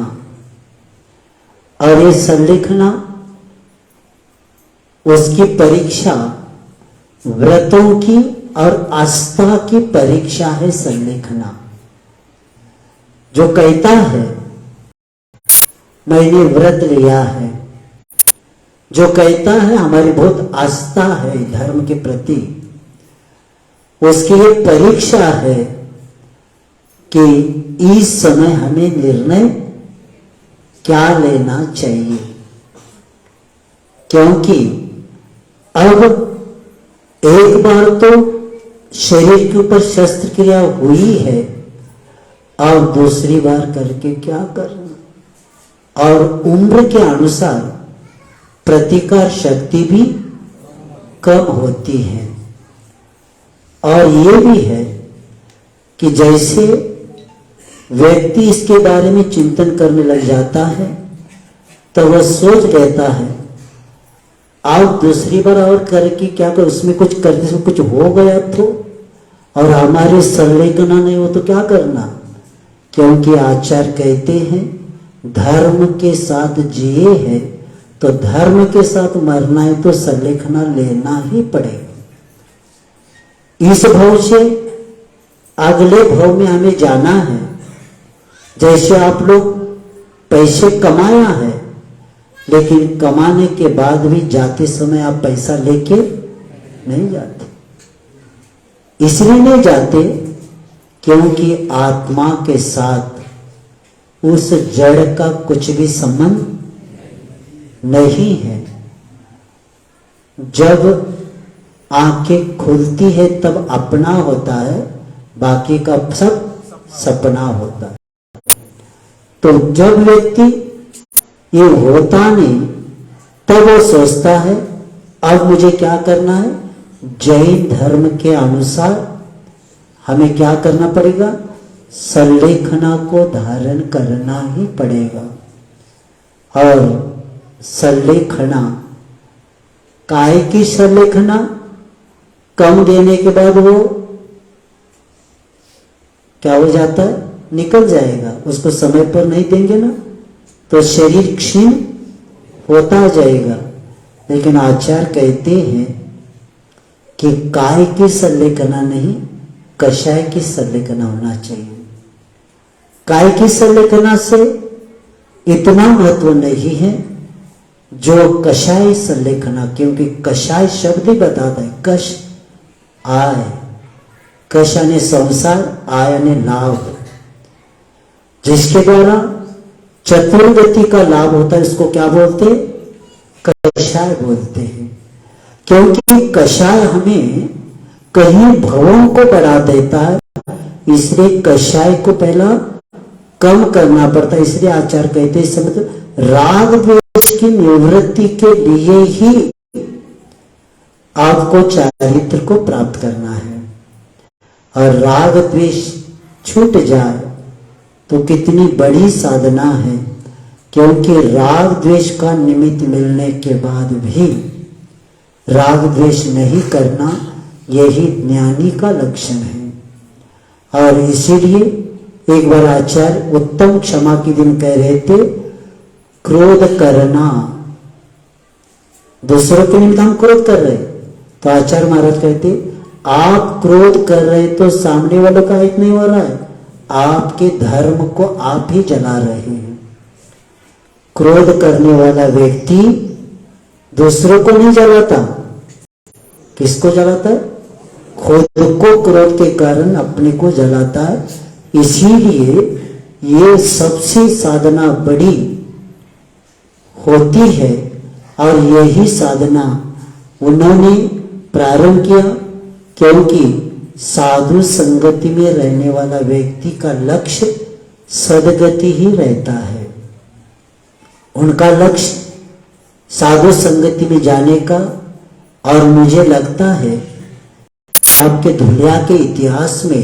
और ये संलेखना, उसकी परीक्षा व्रतों की और आस्था की परीक्षा है संलेखना। जो कहता है मैंने व्रत लिया है, जो कहता है हमारी बहुत आस्था है धर्म के प्रति, उसकी ये परीक्षा है कि इस समय हमें निर्णय क्या लेना चाहिए। क्योंकि अब एक बार तो शरीर के ऊपर शस्त्र क्रिया हुई है, और दूसरी बार करके क्या करना। और उम्र के अनुसार प्रतिकार शक्ति भी कम होती है। और ये भी है कि जैसे व्यक्ति इसके बारे में चिंतन करने लग जाता है तो वह सोच लेता है आप दूसरी बार और करके क्या कर, उसमें कुछ करने से कुछ हो गया तो, और हमारे संलेखना नहीं हो तो क्या करना। क्योंकि आचार्य कहते हैं धर्म के साथ जिए हैं तो धर्म के साथ मरना है तो संलेखना लेना ही पड़ेगा। इस भव से अगले भव में हमें जाना है। जैसे आप लोग पैसे कमाया है, लेकिन कमाने के बाद भी जाते समय आप पैसा लेके नहीं जाते। इसलिए नहीं जाते क्योंकि आत्मा के साथ उस जड़ का कुछ भी संबंध नहीं है। जब आंखें खुलती है तब अपना होता है, बाकी का सब सपना होता है। तो जब व्यक्ति ये होता नहीं तब वो सोचता है अब मुझे क्या करना है। जैन धर्म के अनुसार हमें क्या करना पड़ेगा, संलेखना को धारण करना ही पड़ेगा। और संलेखना, काय की संलेखना, कम देने के बाद वो क्या हो जाता है, निकल जाएगा। उसको समय पर नहीं देंगे ना तो शरीर क्षीण होता जाएगा। लेकिन आचार्य कहते हैं कि काय की संलेखना नहीं, कषाय की संलेखना होना चाहिए। काय की संलेखना से इतना महत्व नहीं है जो कषाय संलेखना, क्योंकि कषाय शब्द ही बताता है कष आय, कष यानी संसार, आय यानी लाभ, जिसके द्वारा चतुर्गति का लाभ होता है। इसको क्या बोलते हैं, कषाय बोलते हैं। क्योंकि कषाय हमें कहीं भवों को बढ़ा देता है, इसलिए कषाय को पहला कम करना पड़ता है। इसलिए आचार्य कहते हैं समझ राग द्वेष की निवृत्ति के लिए ही आपको चारित्र को प्राप्त करना है। और राग द्वेष छूट जाए तो कितनी बड़ी साधना है। क्योंकि राग द्वेष का निमित्त मिलने के बाद भी राग द्वेष नहीं करना, यही ज्ञानी का लक्षण है। और इसीलिए एक बार आचार्य उत्तम क्षमा के दिन कह रहे थे, क्रोध करना, दूसरों के निमित्त हम क्रोध कर रहे, तो आचार्य महाराज कहते आप क्रोध कर रहे तो सामने वालों का हित नहीं हो रहा है, आपके धर्म को आप ही जला रहे हैं। क्रोध करने वाला व्यक्ति दूसरों को नहीं जलाता, किसको जलाता है, खुद को क्रोध के कारण अपने को जलाता है। इसीलिए ये सबसे साधना बड़ी होती है। और यही साधना उन्होंने प्रारंभ किया, क्योंकि साधु संगति में रहने वाला व्यक्ति का लक्ष्य सदगति ही रहता है। उनका लक्ष्य साधु संगति में जाने का। और मुझे लगता है आपके धुलिया के इतिहास में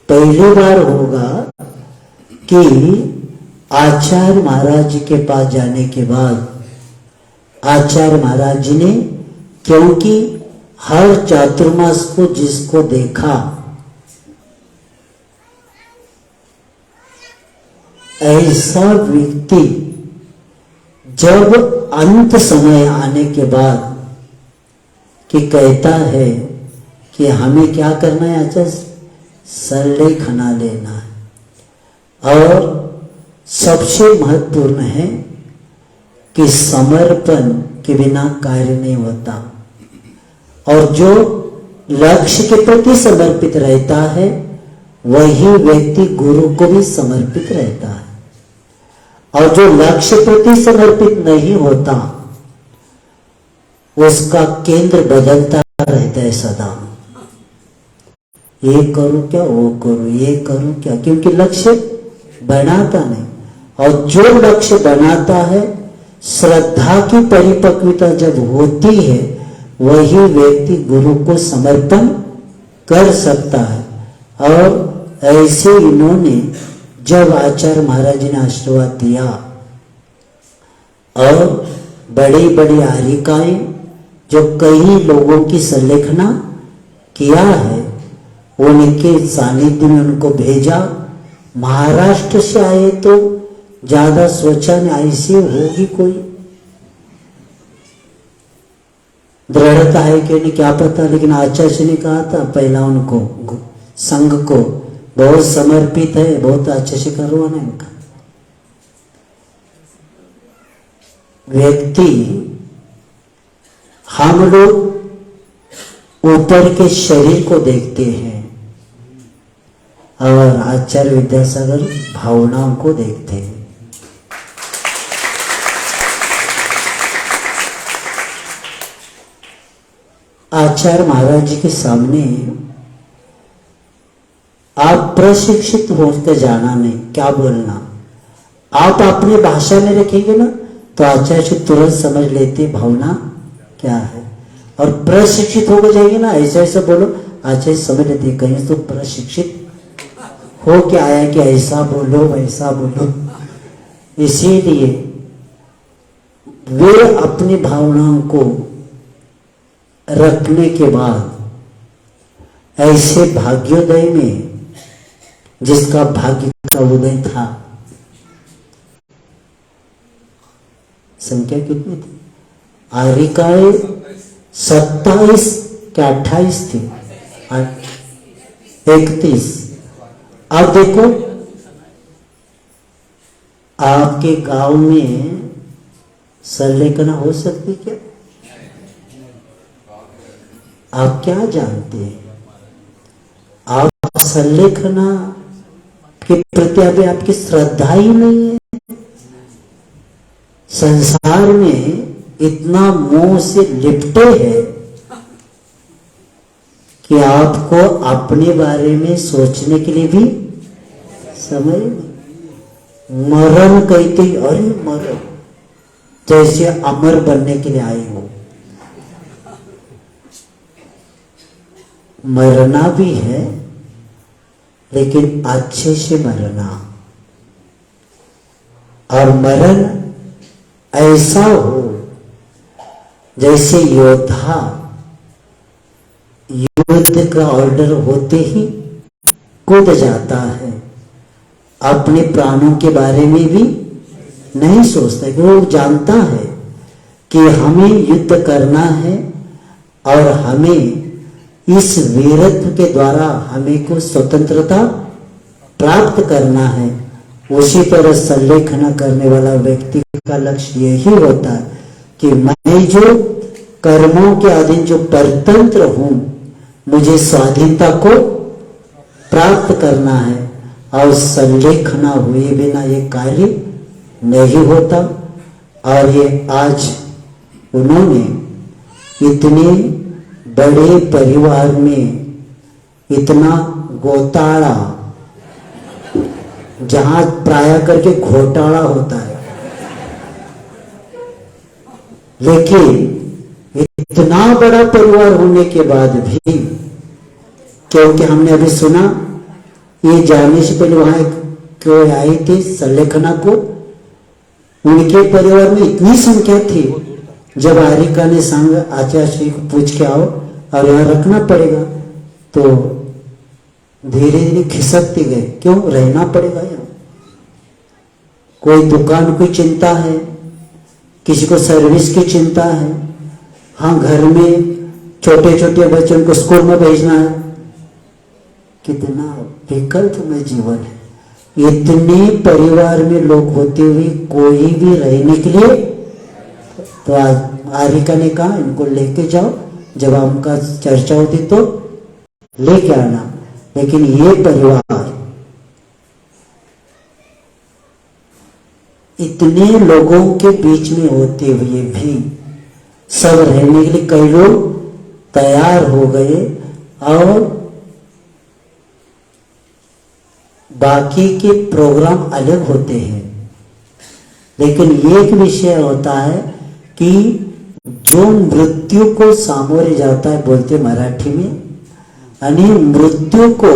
पहली बार होगा कि आचार्य महाराज जी के पास जाने के बाद आचार्य महाराज जी ने, क्योंकि हर चातुर्मास को जिसको देखा, ऐसा व्यक्ति जब अंत समय आने के बाद कि कहता है कि हमें क्या करना है, अच्छा संलेखना लेना है। और सबसे महत्वपूर्ण है कि समर्पण के बिना कार्य नहीं होता, और जो लक्ष्य के प्रति समर्पित रहता है वही व्यक्ति गुरु को भी समर्पित रहता है, और जो लक्ष्य प्रति समर्पित नहीं होता उसका केंद्र बदलता रहता है सदा। ये करूं क्या, वो करूं, ये करूं क्या, क्योंकि लक्ष्य बनाता नहीं। और जो लक्ष्य बनाता है, श्रद्धा की परिपक्वता जब होती है, वही व्यक्ति गुरु को समर्पण कर सकता है। और ऐसे इन्होंने जब आचार्य महाराज जी ने आशीर्वाद दिया, और बड़ी बड़ी आरिकाएं जो कई लोगों की संलेखना किया है, उनके सानिध्य में उनको भेजा। महाराष्ट्र से आए तो ज्यादा सोचा नहीं ऐसी होगी कोई दृढ़ता है कि नहीं क्या पता, लेकिन आचार्य जी ने कहा था पहला उनको, संघ को बहुत समर्पित है, बहुत अच्छे से करवाना है इनका। व्यक्ति, हम लोग ऊपर के शरीर को देखते हैं और आचार्य विद्यासागर भावनाओं को देखते हैं। आचार्य महाराज जी के सामने आप प्रशिक्षित होकर जाना नहीं, क्या बोलना, आप अपनी भाषा में रखेंगे ना तो आचार्य जी तुरंत समझ लेते भावना क्या है। और प्रशिक्षित होकर जाएंगे ना, ऐसा ऐसा बोलो, आचार्य समझ लेते कहीं तो प्रशिक्षित हो क्या आया कि ऐसा बोलो वैसा बोलो। इसीलिए वे अपनी भावनाओं को रखने के बाद ऐसे भाग्योदय में, जिसका भाग्य का उदय था, संख्या कितनी थी, आरिकाएं 27 क्या 28 थी, 31। अब देखो आपके गांव में संलेखना हो सकती क्या? आप क्या जानते हैं? आप संलेखना के प्रति अभी आपकी श्रद्धा ही नहीं है। संसार में इतना मोह से लिपटे हैं कि आपको अपने बारे में सोचने के लिए भी समय नहीं। मरण कहते ही अरे मरण, जैसे अमर बनने के लिए आए हो। मरना भी है, लेकिन अच्छे से मरना, और मरण ऐसा हो जैसे योद्धा युद्ध का ऑर्डर होते ही कूद जाता है, अपने प्राणों के बारे में भी नहीं सोचता, क्योंकि वो जानता है कि हमें युद्ध करना है और हमें इस वीरत्व के द्वारा हमें को स्वतंत्रता प्राप्त करना है। उसी तरह संलेखना करने वाला व्यक्ति का लक्ष्य यही होता है कि मैं जो कर्मों के अधीन जो परतंत्र हूं, मुझे स्वाधीनता को प्राप्त करना है, और संलेखना हुए बिना ये कार्य नहीं होता। और ये आज उन्होंने इतने बड़े परिवार में इतना घोटाला, जहां प्राय करके घोटाला होता है, लेकिन इतना बड़ा परिवार होने के बाद भी, क्योंकि हमने अभी सुना ये जाने से पहले वहां कोई आई थी संलेखना को, उनके परिवार में इतनी संख्या थी, जब आरिका ने संग आचार्य श्री को पूछ के आओ, और यहाँ रखना पड़ेगा, तो धीरे धीरे खिसकते गए। क्यों? रहना पड़ेगा यहाँ। कोई दुकान की चिंता है, किसी को सर्विस की चिंता है, हाँ घर में छोटे छोटे बच्चों को स्कूल में भेजना है। कितना विकल्प में जीवन है। इतने परिवार में लोग होते हुए कोई भी रहने के लिए, तो आज आरिका ने कहा इनको लेके जाओ, जब उनका चर्चा होती तो लेके आना। लेकिन ये परिवार इतने लोगों के बीच में होते हुए भी सब रहने के लिए कई लोग तैयार हो गए, और बाकी के प्रोग्राम अलग होते हैं। लेकिन एक विषय होता है कि जो मृत्यु को सामोरे जाता है, बोलते मराठी में, यानी मृत्यु को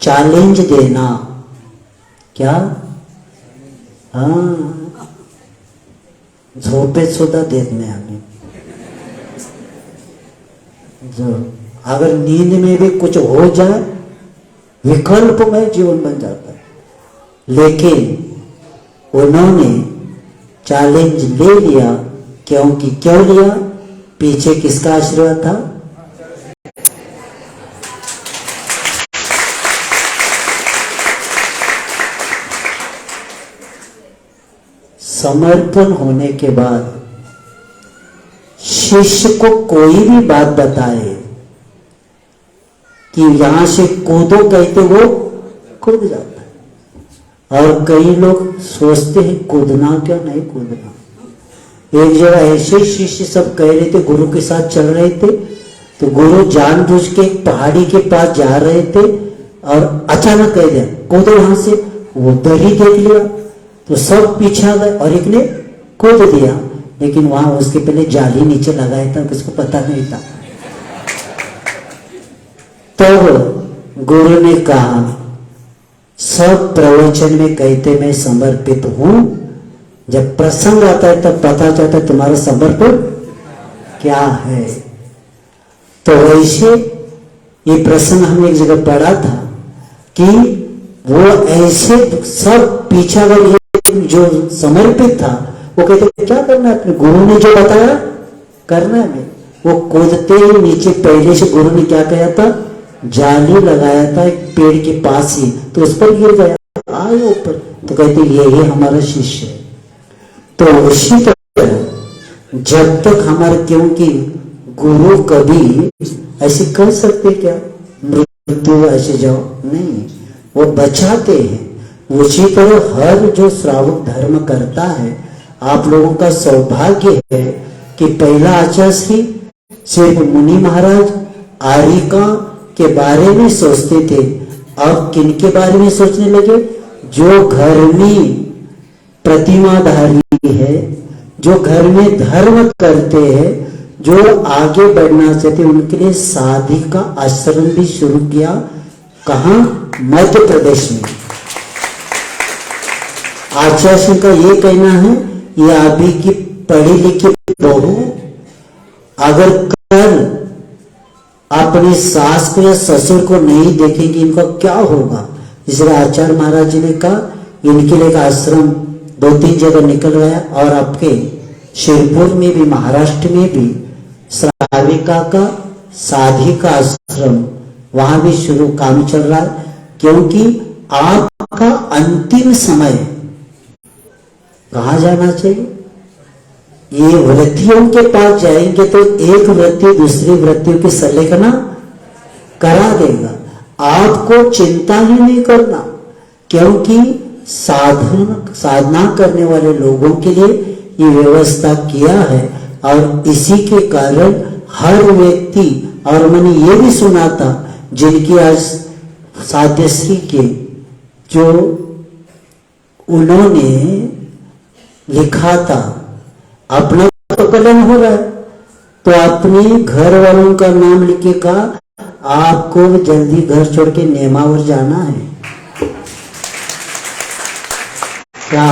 चैलेंज देना। क्या? हाँ, झोपेत सुद्धा देत नाही आम्ही। जो अगर नींद में भी कुछ हो जाए, विकल्पमय जीवन बन जाता है। लेकिन उन्होंने चैलेंज ले लिया, क्योंकि क्यों लिया? पीछे किसका आशीर्वाद था? समर्पण होने के बाद शिष्य को कोई भी बात बताए कि यहां से कूदो कहते, वो कूद जाता है। और कई लोग सोचते हैं कूदना, क्या नहीं कूदना। एक जगह ऐसे शिष्य सब कह रहे थे, गुरु के साथ चल रहे थे, तो गुरु जानबूझ के एक पहाड़ी के पास जा रहे थे और अचानक कह दिया कूदो यहां से। वो उधर ही देख लिया तो सब पीछा गए और एक ने कूद दिया, लेकिन वहां उसके पहले जाली नीचे लगाया था, किसको पता नहीं था। तो गुरु ने कहा, सब प्रवचन में कहते मैं समर्पित हूं, जब प्रसंग आता है तब पता चलता है तुम्हारा समर्पण क्या है। तो वैसे ये प्रसंग हमने एक जगह पढ़ा था कि वो ऐसे सब पीछा गए, जो समर्पित था वो कहते क्या करना है, अपने गुरु ने जो बताया करना है। वो कूदते ही नीचे पहले से गुरु ने क्या कहा था, जाली लगाया था एक पेड़ के पास ही, तो उस पर गिर गया, आए ऊपर। तो कहते ये हमारा शिष्य है। तो उसी तरह जब तक हमारे, क्योंकि गुरु कभी ऐसे कर सकते क्या, मृत्यु ऐसे जाओ नहीं, वो बचाते हैं। उसी तरह हर जो श्रावक धर्म करता है, आप लोगों का सौभाग्य है कि पहला आचार्य सिर्फ मुनि महाराज आरिका के बारे में सोचते थे, अब किनके बारे में सोचने लगे? जो घर में प्रतिमाधारी है, जो घर में धर्म करते हैं, जो आगे बढ़ना चाहते, उनके लिए साधिका आश्रम भी शुरू किया। कहाँ? मध्य प्रदेश में। आचार्य का ये कहना है, ये अभी की पढ़ी लिखी बहू अगर कल अपनी सास को या ससुर को नहीं देखेंगे, इनका क्या होगा। इसलिए आचार्य महाराज जी ने कहा इनके लिए एक आश्रम 2-3 जगह निकल गया, और आपके शिरपुर में भी, महाराष्ट्र में भी श्राविका का साधिका आश्रम वहां भी शुरू काम चल रहा है। क्योंकि आपका अंतिम समय कहाँ जाना चाहिए? ये वृत्तियों के पास जाएंगे तो एक वृत्ति दूसरी वृत्तियों की संलेखना करा देगा। आपको चिंता ही नहीं करना, क्योंकि साधना करने वाले लोगों के लिए ये व्यवस्था किया है। और इसी के कारण हर व्यक्ति, और मैंने ये भी सुना था जिनकी आज साध्यश्री के जो उन्होंने लिखा था, अपना तो कलम हो रहा है, तो अपने घर वालों का नाम लिख के कहा आपको जल्दी घर छोड़ के नेमावर जाना है। क्या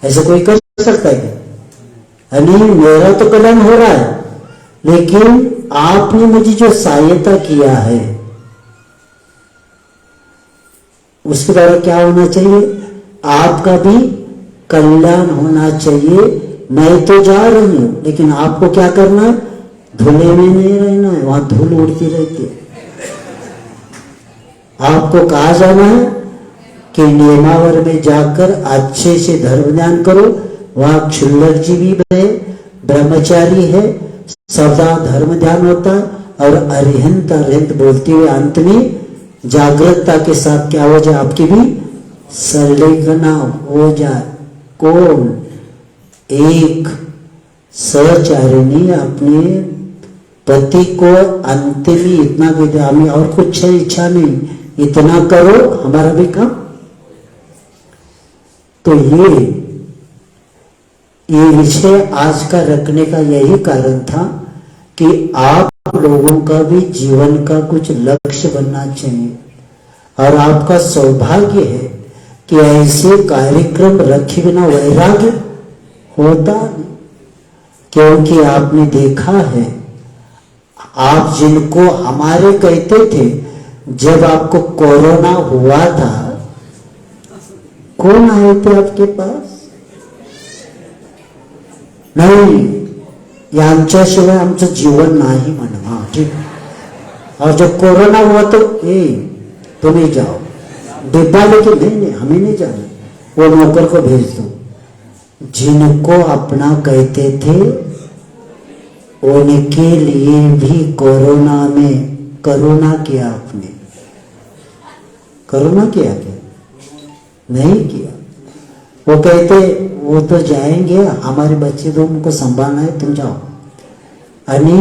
ऐसे कोई कर सकता है क्या? नहीं, मेरा तो कलम हो रहा है, लेकिन आपने मुझे जो सहायता किया है उसके द्वारा क्या होना चाहिए, आपका भी कल्याण होना चाहिए। मैं तो जा रही हूं लेकिन आपको क्या करना है, धुले में नहीं रहना है, वहां धूल उड़ती रहती है। आपको कहा जाना है कि नियमावर में जाकर अच्छे से धर्म ध्यान करो। वहां क्षुल्लक जी भी है, ब्रह्मचारी है, सदा धर्म ध्यान होता है। और अरिहंत अरिहंत बोलते हुए अंत में जागृतता के साथ क्या हो जाए, आपकी भी संलेखना हो जाए। कौन, एक सचारिणी अपने पति को अंत में इतना भी, हमें और कुछ इच्छा नहीं, इतना करो हमारा भी काम। तो ये विषय आज का रखने का यही कारण था कि आप लोगों का भी जीवन का कुछ लक्ष्य बनना चाहिए। और आपका सौभाग्य है कि ऐसे कार्यक्रम रखे बिना वैराग्य होता नहीं। क्योंकि आपने देखा है, आप जिनको हमारे कहते थे, जब आपको कोरोना हुआ था कौन आए थे आपके पास? नाही, यांच्याशिवाय आमचं जीवन नाही म्हणा। हाँ ठीक। और जब कोरोना हुआ तो तुम्हें जाओ, डिब्बा लेके नहीं, हमें नहीं जाना, वो नौकर को भेज दो। जिनको अपना कहते थे उनके लिए भी कोरोना में करुणा किया आपने। करुणा किया क्या? नहीं किया। वो कहते वो तो जाएंगे, हमारे बच्चे तो उनको संभालना है, तुम जाओ। अनि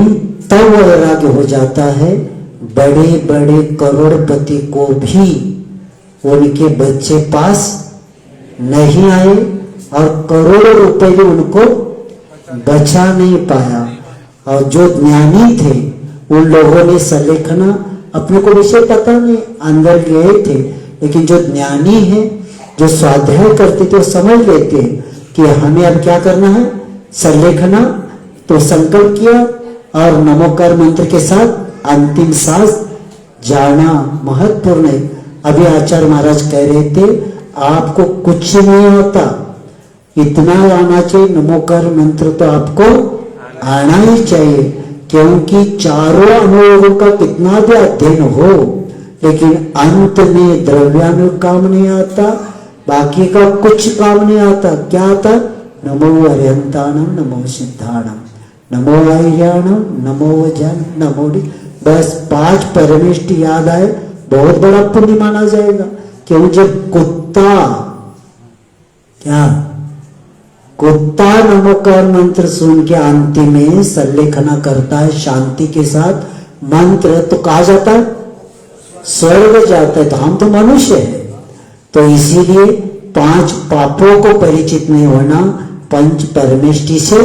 तब वैराग्य हो जाता है। बड़े बड़े करोड़पति को भी उनके बच्चे पास नहीं आए और करोड़ों रुपए भी उनको बचा नहीं पाया। और जो ज्ञानी थे उन लोगों ने संलेखना, अपने को विषय पता नहीं, अंदर गए थे, लेकिन जो ज्ञानी है, जो स्वाध्याय करते थे, वो समझ लेते कि हमें अब क्या करना है, संलेखना। तो संकल्प किया और नमोकार मंत्र के साथ अंतिम सांस जाना महत्वपूर्ण है। अभी आचार्य महाराज कह रहे थे, आपको कुछ नहीं होता, इतना आना चाहिए, नमोकार मंत्र तो आपको आना ही चाहिए। क्योंकि चारों अनुयोगों का कितना भी अध्ययन हो, लेकिन अंत में द्रव्यानुयोग काम नहीं आता, बाकी का कुछ काम नहीं आता। क्या आता? नमो अरिहंताणम, नमो सिद्धाणम, नमो आर्याणम, नमो वजन, नमो। बस 5 परमेष्टि याद आए, बहुत बड़ा पुण्य माना जाएगा। क्यों? जब कुत्ता क्या कुत्ता नमोकार मंत्र सुन के अंतिम में संलेखना करता है शांति के साथ मंत्र, तो कहा जाता है स्वर्ग जाता है। तो हम तो मनुष्य है, तो इसीलिए 5 पापों को परिचित नहीं होना, 5 परमेष्टि से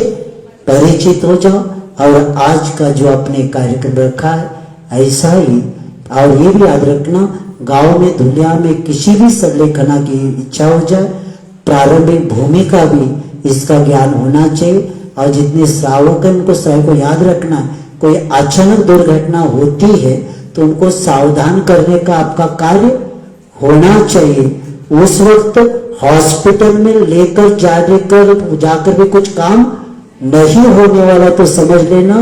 परिचित हो जाओ। और आज का जो आपने कार्यक्रम रखा है ऐसा ही, और ये भी याद रखना, गांव में दुनिया में किसी भी संलेखना की इच्छा हो जाए, प्रारंभिक भूमिका भी इसका ज्ञान होना चाहिए। और जितने श्रावक हैं उनको सभी को याद रखना है, कोई अचानक दुर्घटना होती है तो उनको सावधान करने का आपका कार्य होना चाहिए। उस वक्त हॉस्पिटल में लेकर जाकर भी कुछ काम नहीं होने वाला, तो समझ लेना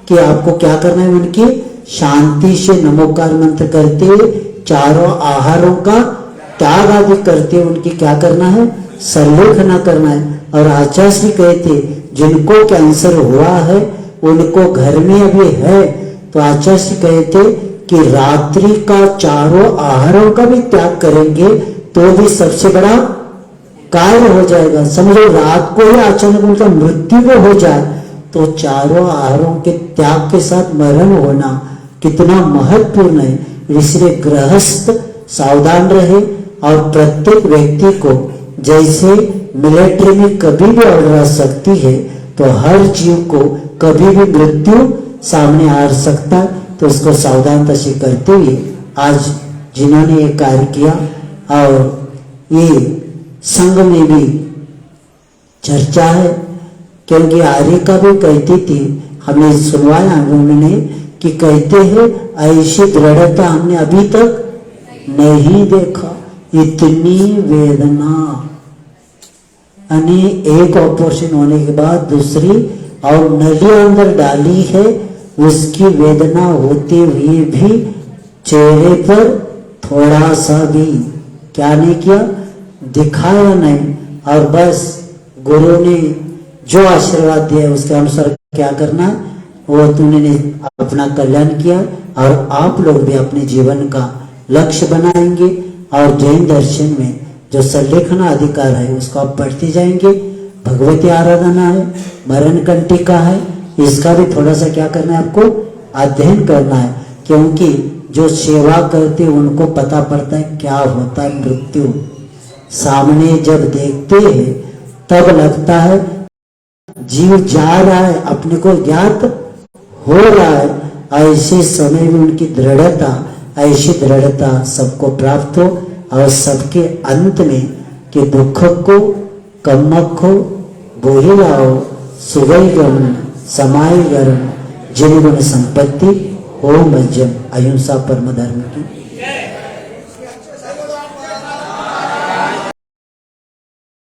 कि आपको क्या करना है, उनकी शांति से नमोकार मंत्र करते हुए, चारों आहारों का त्याग आदि करते हुए उनकी क्या करना है, संलेखना करना है। और आचार्य श्री कहते, जिनको कैंसर हुआ है उनको घर में अभी है, तो आचार्य श्री कहते कि रात्रि का चारों आहारों का भी त्याग करेंगे तो भी सबसे बड़ा कार्य हो जाएगा। समझो रात को ही अचानक उनका मृत्यु भी हो जाए तो चारों आहारों के त्याग के साथ मरण होना कितना महत्वपूर्ण है। इसलिए गृहस्थ सावधान रहे। और प्रत्येक व्यक्ति को, जैसे मिलिट्री में कभी भी ऑर्डर आ सकती है, तो हर जीव को कभी भी मृत्यु सामने आ सकता है, तो उसको सावधानता से करते हुए आज जिन्होंने ये कार्य किया, और ये संघ में भी चर्चा है, क्योंकि आर्य का भी कहती थी हमने सुनवाया उन्होंने कि कहते हैं ऐसी दृढ़ता हमने अभी तक नहीं देखा, इतनी वेदना। यानी एक ऑपरेशन होने के बाद दूसरी और नली अंदर डाली है, उसकी वेदना होते हुए भी चेहरे पर थोड़ा सा भी क्या नहीं किया, दिखाया नहीं। और बस गुरु ने जो आशीर्वाद दिया उसके अनुसार क्या करना है वो तुमने अपना कल्याण किया। और आप लोग भी अपने जीवन का लक्ष्य बनाएंगे और जैन दर्शन में जो संलेखना अधिकार है उसको आप पढ़ते जाएंगे। भगवती आराधना है, मरण कंटिका है, इसका भी थोड़ा सा क्या करना है, आपको अध्ययन करना है। क्योंकि जो सेवा करते उनको पता पड़ता है क्या होता है मृत्यु। सामने जब देखते हैं तब लगता है जीव जा रहा है, अपने को ज्ञात हो रहा है। ऐसे समय में उनकी दृढ़ता, ऐसी दृढ़ता सबको प्राप्त हो और सबके अंत में कि दुख को कम्मक हो बोहि लाओ सुगई गम समाय गरम जिन गुण संपत्ति हो मज्जम। अहिंसा परम धर्म की